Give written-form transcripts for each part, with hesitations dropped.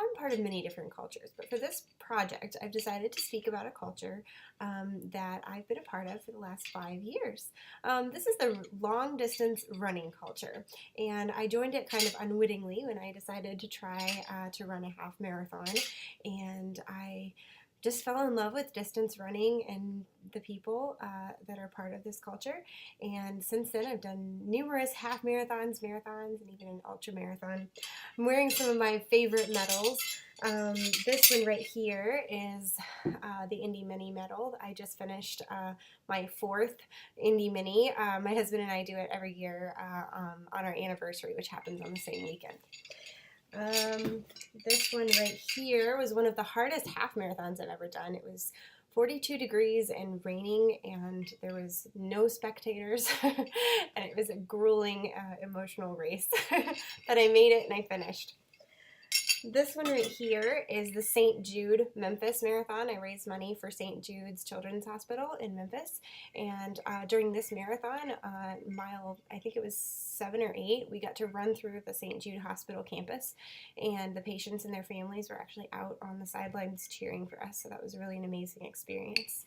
I'm part of many different cultures, but for this project, I've decided to speak about a culture that I've been a part of for the last 5 years. This is the long distance running culture, and I joined it kind of unwittingly when I decided to try to run a half marathon, and I just fell in love with distance running and the people that are part of this culture. And since then, I've done numerous half marathons, marathons, and even an ultra marathon. I'm wearing some of my favorite medals. This one right here is the Indy Mini medal. I just finished my fourth Indy Mini. My husband and I do it every year on our anniversary, which happens on the same weekend. This one right here was one of the hardest half marathons I've ever done. It was 42 degrees and raining, and there was no spectators, and it was a grueling, emotional race. But I made it and I finished. This one right here is the St. Jude Memphis Marathon. I raised money for St. Jude's Children's Hospital in Memphis, and during this marathon, mile, I think it was 7 or 8, we got to run through the St. Jude Hospital campus, and the patients and their families were actually out on the sidelines cheering for us, so that was really an amazing experience.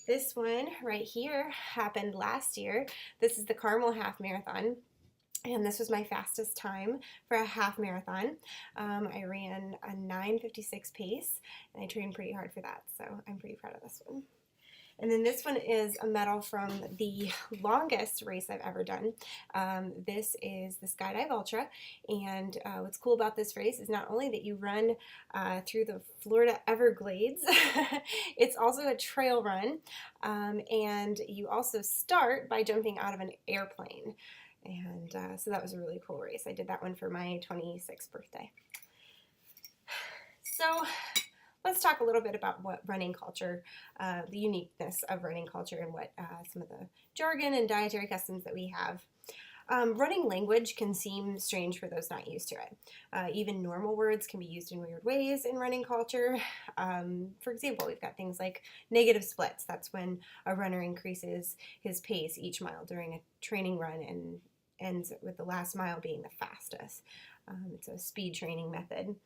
This one right here happened last year. This is the Carmel Half Marathon. And this was my fastest time for a half marathon. I ran a 9:56 pace, and I trained pretty hard for that, so I'm pretty proud of this one. And then this one is a medal from the longest race I've ever done. This is the Skydive Ultra, and what's cool about this race is not only that you run through the Florida Everglades, it's also a trail run, and you also start by jumping out of an airplane. And so that was a really cool race. I did that one for my 26th birthday. So let's talk a little bit about what running culture, the uniqueness of running culture, and what some of the jargon and dietary customs that we have. Running language can seem strange for those not used to it. Even normal words can be used in weird ways in running culture. For example, we've got things like negative splits. That's when a runner increases his pace each mile during a training run and ends with the last mile being the fastest. It's a speed training method.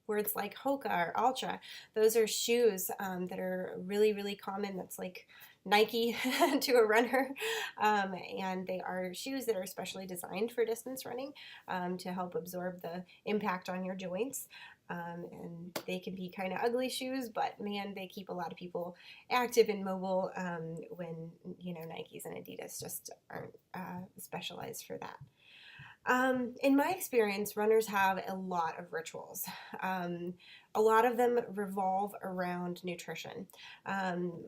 Words like Hoka or Ultra, those are shoes that are really, really common. That's like Nike to a runner, and they are shoes that are specially designed for distance running to help absorb the impact on your joints. And they can be kind of ugly shoes, but man, they keep a lot of people active and mobile when, Nikes and Adidas just aren't specialized for that. In my experience, runners have a lot of rituals. A lot of them revolve around nutrition.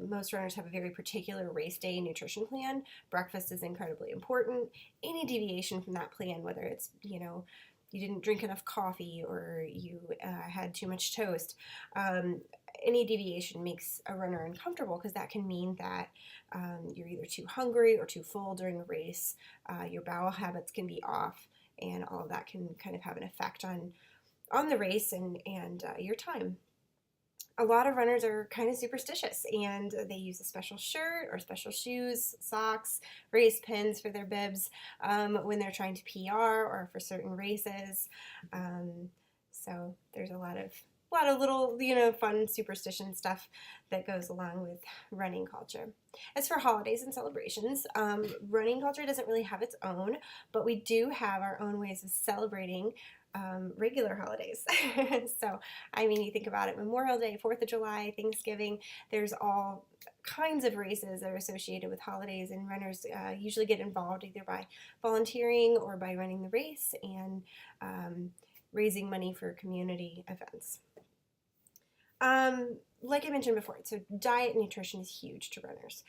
Most runners have a very particular race day nutrition plan. Breakfast is incredibly important. Any deviation from that plan, whether it's, you didn't drink enough coffee or you had too much toast, any deviation makes a runner uncomfortable because that can mean that you're either too hungry or too full during a race. Your bowel habits can be off, and all of that can kind of have an effect on the race and your time. A lot of runners are kind of superstitious, and they use a special shirt or special shoes, socks, race pins for their bibs when they're trying to PR or for certain races. So there's a lot of little, fun superstition stuff that goes along with running culture. As for holidays and celebrations, running culture doesn't really have its own, but we do have our own ways of celebrating regular holidays. So, you think about it, Memorial Day, 4th of July, Thanksgiving, there's all kinds of races that are associated with holidays, and runners usually get involved either by volunteering or by running the race and raising money for community events. Like I mentioned before, so diet and nutrition is huge to runners.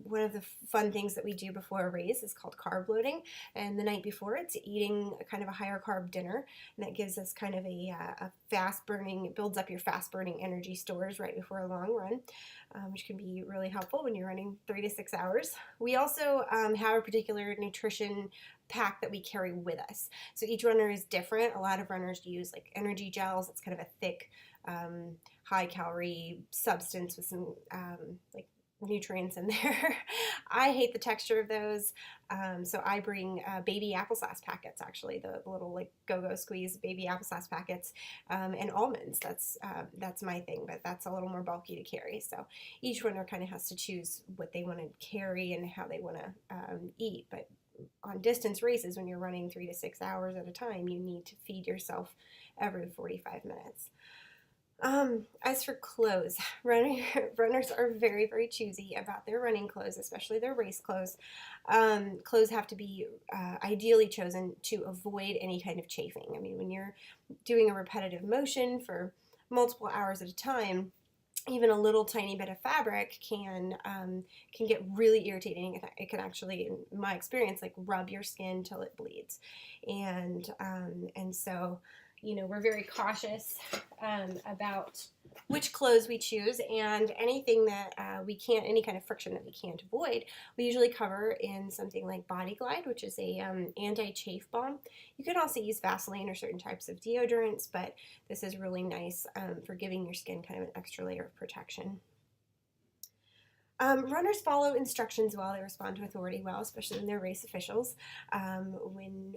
One of the fun things that we do before a race is called carb loading, and the night before it's eating a kind of a higher carb dinner, and that gives us kind of a fast burning, it builds up your fast burning energy stores right before a long run, which can be really helpful when you're running 3 to 6 hours. We also have a particular nutrition pack that we carry with us. So each runner is different. A lot of runners use like energy gels. It's kind of a thick, high calorie substance with some like nutrients in there. I hate the texture of those, so I bring baby applesauce packets, actually, the little like go-go squeeze baby applesauce packets, and almonds. That's my thing, but that's a little more bulky to carry. So each runner kind of has to choose what they want to carry and how they want to eat. But on distance races, when you're running 3 to 6 hours at a time, you need to feed yourself every 45 minutes. As for clothes, runners are very, very choosy about their running clothes, especially their race clothes. Clothes have to be ideally chosen to avoid any kind of chafing. I mean, when you're doing a repetitive motion for multiple hours at a time, even a little tiny bit of fabric can get really irritating. It can actually, in my experience, like rub your skin till it bleeds, and so we're very cautious about which clothes we choose, and anything that any kind of friction that we can't avoid, we usually cover in something like Body Glide, which is a anti-chafe balm. You can also use Vaseline or certain types of deodorants, but this is really nice for giving your skin kind of an extra layer of protection. Runners follow instructions well. They respond to authority well, especially when they're race officials. When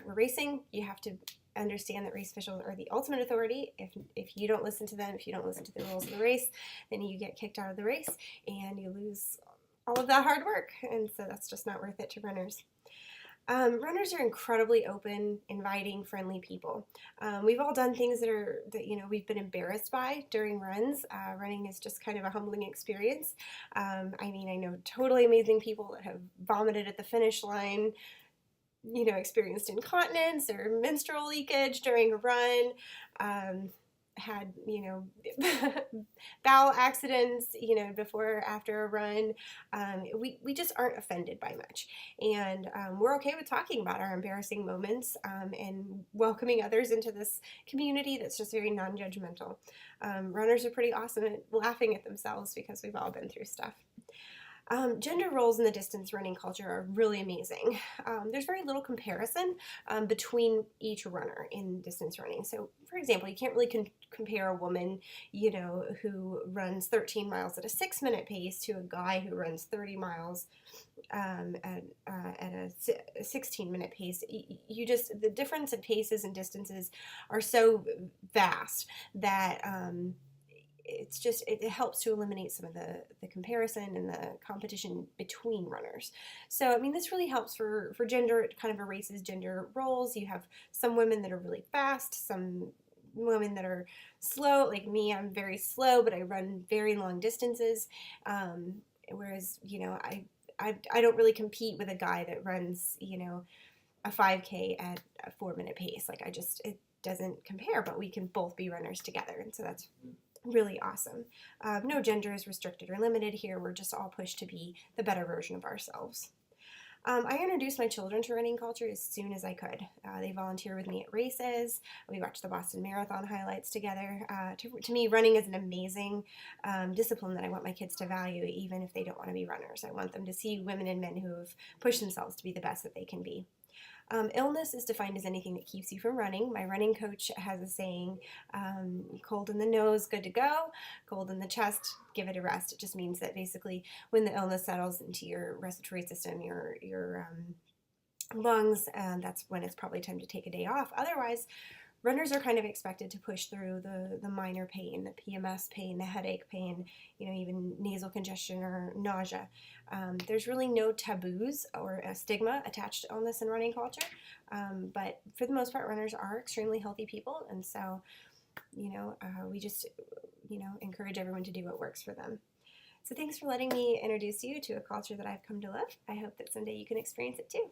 we're racing, you have to understand that race officials are the ultimate authority. If you don't listen to them, if you don't listen to the rules of the race, then you get kicked out of the race and you lose all of that hard work. And so that's just not worth it to runners. Runners are incredibly open, inviting, friendly people. We've all done things that we've been embarrassed by during runs. Running is just kind of a humbling experience. I mean, I know totally amazing people that have vomited at the finish line, experienced incontinence or menstrual leakage during a run, had, bowel accidents, before or after a run. We just aren't offended by much. And we're okay with talking about our embarrassing moments and welcoming others into this community that's just very non-judgmental. Runners are pretty awesome at laughing at themselves because we've all been through stuff. Gender roles in the distance running culture are really amazing. There's very little comparison between each runner in distance running. So, for example, you can't really compare a woman, who runs 13 miles at a 6-minute pace to a guy who runs 30 miles at a 16-minute pace. The difference in paces and distances are so vast that it helps to eliminate some of the comparison and the competition between runners. So, I mean, this really helps for gender. It kind of erases gender roles. You have some women that are really fast, some women that are slow. Like me, I'm very slow, but I run very long distances. Whereas, I don't really compete with a guy that runs, a 5K at a 4-minute pace. Like, it doesn't compare, but we can both be runners together. And so that's really awesome. No gender is restricted or limited here. We're just all pushed to be the better version of ourselves. I introduced my children to running culture as soon as I could. They volunteer with me at races. We watch the Boston Marathon highlights together. To me, running is an amazing discipline that I want my kids to value, even if they don't want to be runners. I want them to see women and men who have pushed themselves to be the best that they can be. Illness is defined as anything that keeps you from running. My running coach has a saying, cold in the nose, good to go. Cold in the chest, give it a rest. It just means that basically when the illness settles into your respiratory system, your lungs, that's when it's probably time to take a day off. Otherwise, runners are kind of expected to push through the minor pain, the PMS pain, the headache pain, even nasal congestion or nausea. There's really no taboos or a stigma attached to illness in running culture, but for the most part, runners are extremely healthy people, and so, we just, encourage everyone to do what works for them. So thanks for letting me introduce you to a culture that I've come to love. I hope that someday you can experience it too.